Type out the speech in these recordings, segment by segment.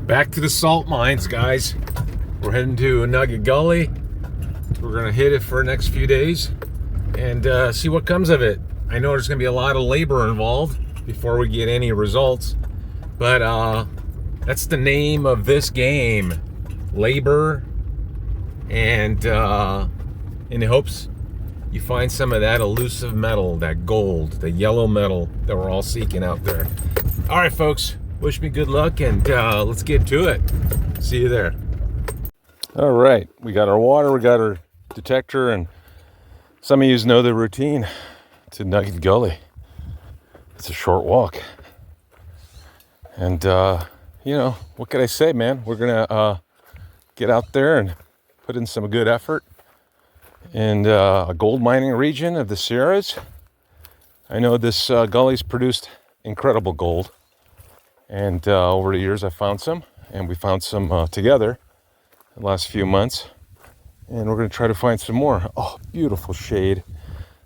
Back to the salt mines, guys. We're heading to Nugget Gully. We're gonna hit it for the next few days and see what comes of it. I know there's gonna be a lot of labor involved before we get any results, but that's the name of this game, labor, and in the hopes you find some of that elusive metal, that gold, the yellow metal that we're all seeking out there. All right, folks, wish me good luck, and let's get to it. See you there. All right, we got our water, we got our detector, and some of you know the routine to Nugget Gully. It's a short walk. And, you know, what can I say, man? We're going to get out there and put in some good effort in a gold mining region of the Sierras. I know this gully's produced incredible gold. And over the years, I found some. And we found some together the last few months. And we're going to try to find some more. Oh, beautiful shade.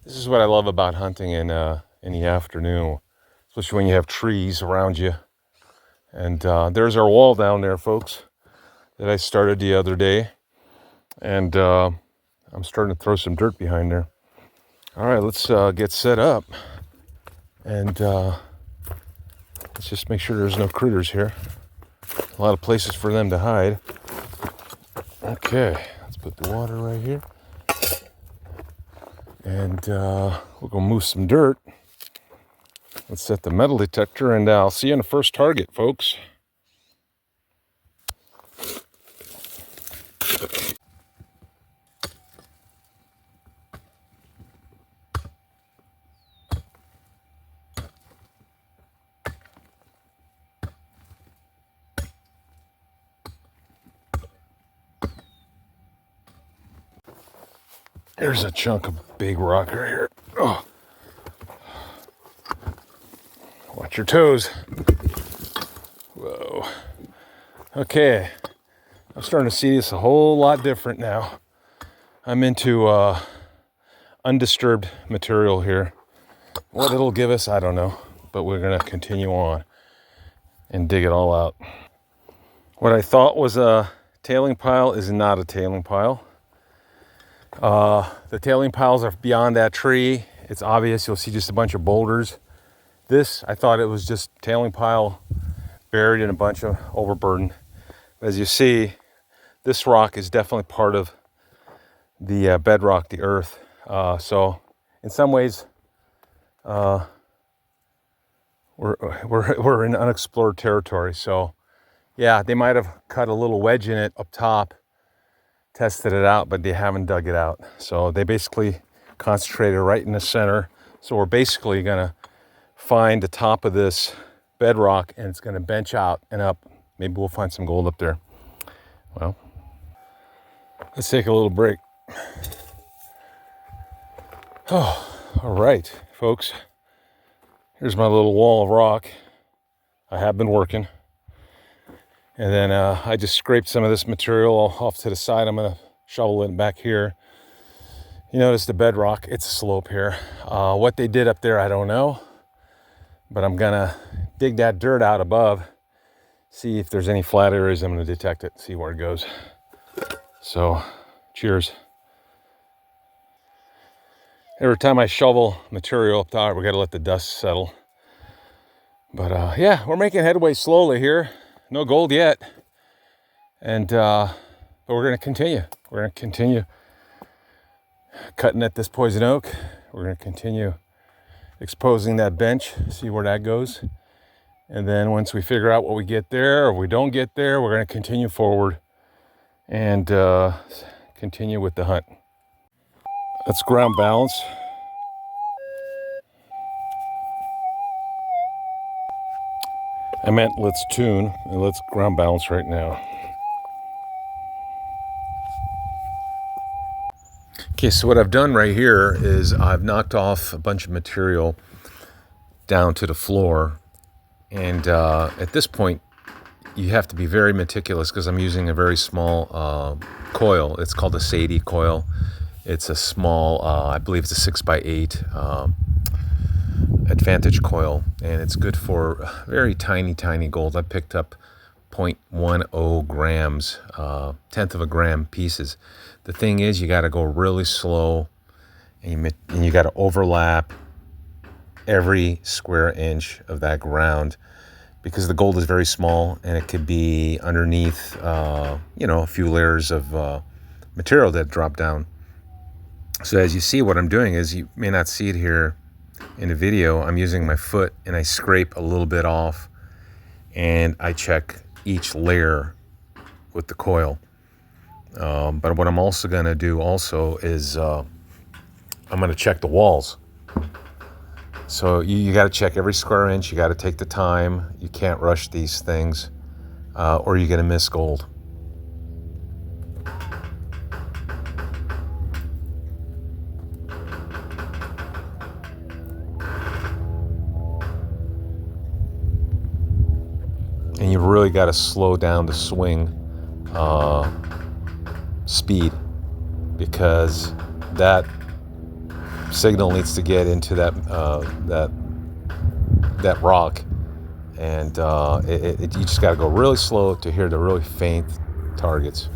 This is what I love about hunting in the afternoon, especially when you have trees around you. And there's our wall down there, folks, that I started the other day. And I'm starting to throw some dirt behind there. All right, let's get set up. And let's just make sure there's no critters here. A lot of places for them to hide. Okay, let's put the water right here. And we're going to move some dirt. Let's set the metal detector, and I'll see you on the first target, folks. There's a chunk of big rock right here. Oh. Watch your toes. Whoa. Okay. I'm starting to see this a whole lot different now. I'm into undisturbed material here. What it'll give us, I don't know. But we're going to continue on and dig it all out. What I thought was a tailing pile is not a tailing pile. The tailing piles are beyond that tree. It's obvious. You'll see just a bunch of boulders. This, I thought it was just tailing pile buried in a bunch of overburden. As you see, this rock is definitely part of the bedrock, the earth. So in some ways, we're in unexplored territory. So yeah, they might have cut a little wedge in it up top, tested it out, but they haven't dug it out. So they basically concentrated right in the center. So we're basically gonna find the top of this bedrock, and it's gonna bench out and up. Maybe we'll find some gold up there. Well, let's take a little break. Oh, all right, folks. Here's my little wall of rock. I have been working. And then I just scraped some of this material off to the side. I'm gonna shovel it back here. You notice the bedrock, it's a slope here. What they did up there, I don't know. But I'm gonna dig that dirt out above, see if there's any flat areas. I'm gonna detect it, see where it goes. So, cheers. Every time I shovel material up top, we gotta let the dust settle. But yeah, we're making headway slowly here. No gold yet. And but we're gonna continue. We're gonna continue cutting at this poison oak. We're gonna continue exposing that bench, see where that goes. And then once we figure out what we get there, or we don't get there, we're gonna continue forward and continue with the hunt. Let's ground balance. I meant let's tune, and let's ground balance right now. Okay, so what I've done right here is I've knocked off a bunch of material down to the floor. And at this point, you have to be very meticulous because I'm using a very small coil. It's called a Sadie coil. It's a small, I believe it's a 6x8 Advantage coil, and it's good for very tiny gold. I picked up 0.10 grams, tenth of a gram pieces. The thing is, you got to go really slow, and you got to overlap every square inch of that ground, because the gold is very small and it could be underneath, a few layers of material that drop down. So as you see, what I'm doing is, you may not see it here in the video, I'm using my foot and I scrape a little bit off, and I check each layer with the coil. But what I'm also going to do is I'm going to check the walls. So you got to check every square inch. You got to take the time. You can't rush these things, or you're going to miss gold. And you really got to slow down the swing speed, because that signal needs to get into that rock, and you just got to go really slow to hear the really faint targets.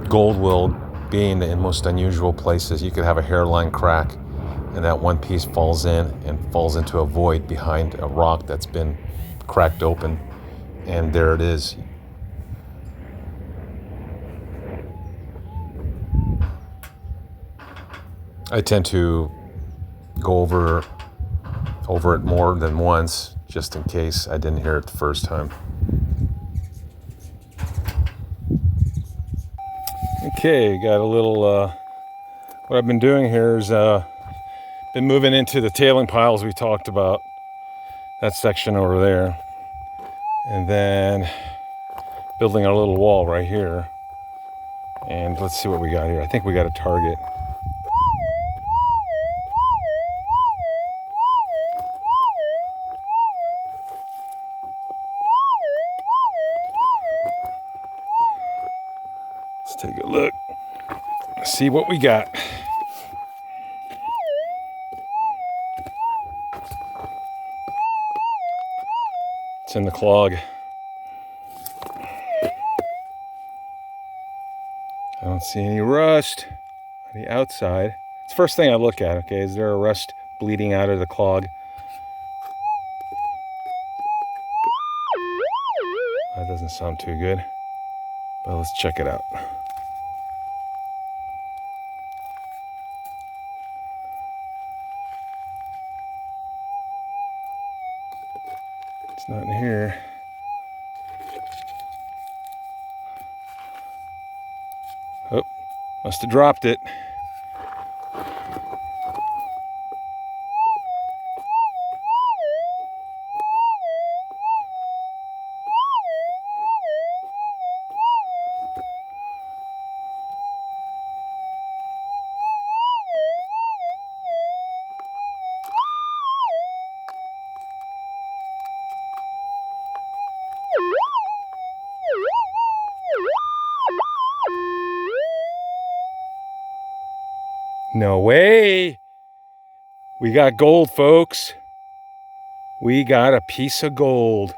Gold will be in the most unusual places. You could have a hairline crack, and that one piece falls into a void behind a rock that's been cracked open, and there it is. I tend to go over it more than once, just in case I didn't hear it the first time. Okay, got a little, what I've been doing here is been moving into the tailing piles we talked about, that section over there, and then building a little wall right here. And let's see what we got here. I think we got a target. Let's take a look, see what we got. It's in the clog. I don't see any rust on the outside. It's the first thing I look at, okay? Is there a rust bleeding out of the clog? That doesn't sound too good, but let's check it out. It's not in here. Oh, must have dropped it. No way. We got gold, folks. We got a piece of gold.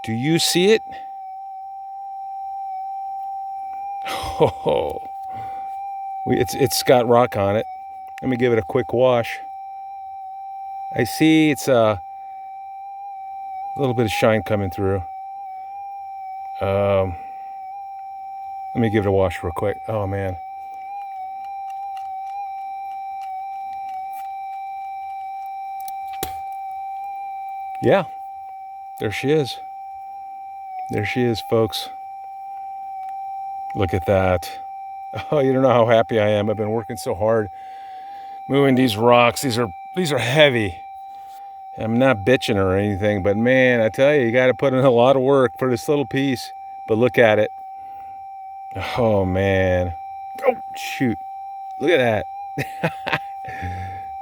Do you see it? Oh, it's got rock on it. Let me give it a quick wash. I see it's a little bit of shine coming through. Let me give it a wash real quick. Oh man. Yeah, there she is. There she is, folks. Look at that. Oh, you don't know how happy I am. I've been working so hard moving these rocks. These are heavy. I'm not bitching or anything, but man, I tell you, you got to put in a lot of work for this little piece. But look at it. Oh man. Oh shoot. Look at that.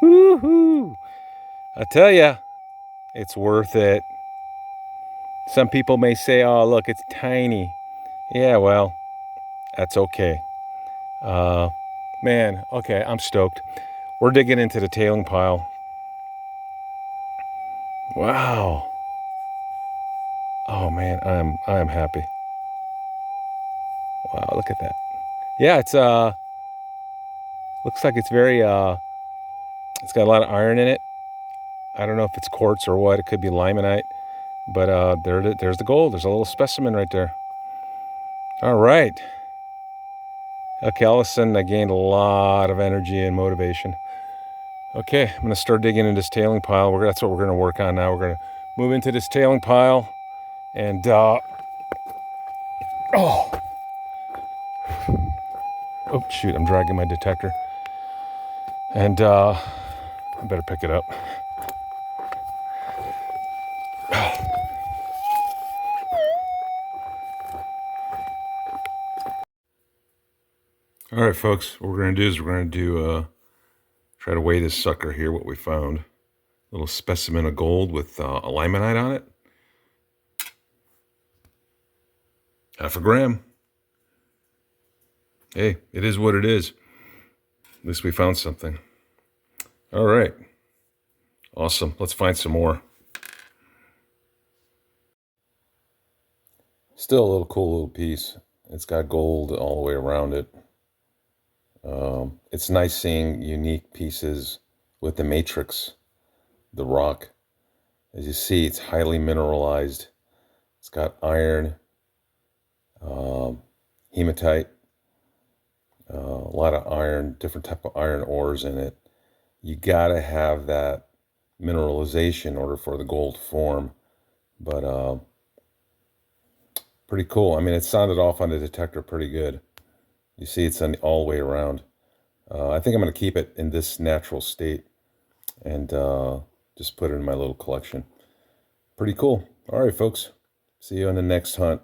Woohoo. I tell you, it's worth it. Some people may say, oh, look, it's tiny. Yeah, well, that's okay. Man, okay, I'm stoked. We're digging into the tailing pile. Wow. Oh man, I am happy. Wow, look at that. Yeah, it's looks like it's very it's got a lot of iron in it. I don't know if it's quartz or what. It could be limonite. But there's the gold. There's a little specimen right there. All right. Okay, all of a sudden I gained a lot of energy and motivation. Okay, I'm gonna start digging into this tailing pile. That's what we're gonna work on now. We're gonna move into this tailing pile, and oh shoot, I'm dragging my detector, and I better pick it up. All right, folks. What we're gonna do is we're gonna do try to weigh this sucker here. What we found, a little specimen of gold with a limonite on it. 0.5 gram. Hey, it is what it is. At least we found something. All right. Awesome. Let's find some more. Still a little cool little piece. It's got gold all the way around it. It's nice seeing unique pieces with the matrix, the rock. As you see, it's highly mineralized. It's got iron, hematite, a lot of iron, different type of iron ores in it. You gotta have that mineralization in order for the gold to form. But pretty cool. I mean, it sounded off on the detector pretty good. You see it's all the way around. I think I'm going to keep it in this natural state and just put it in my little collection. Pretty cool. All right, folks. See you on the next hunt.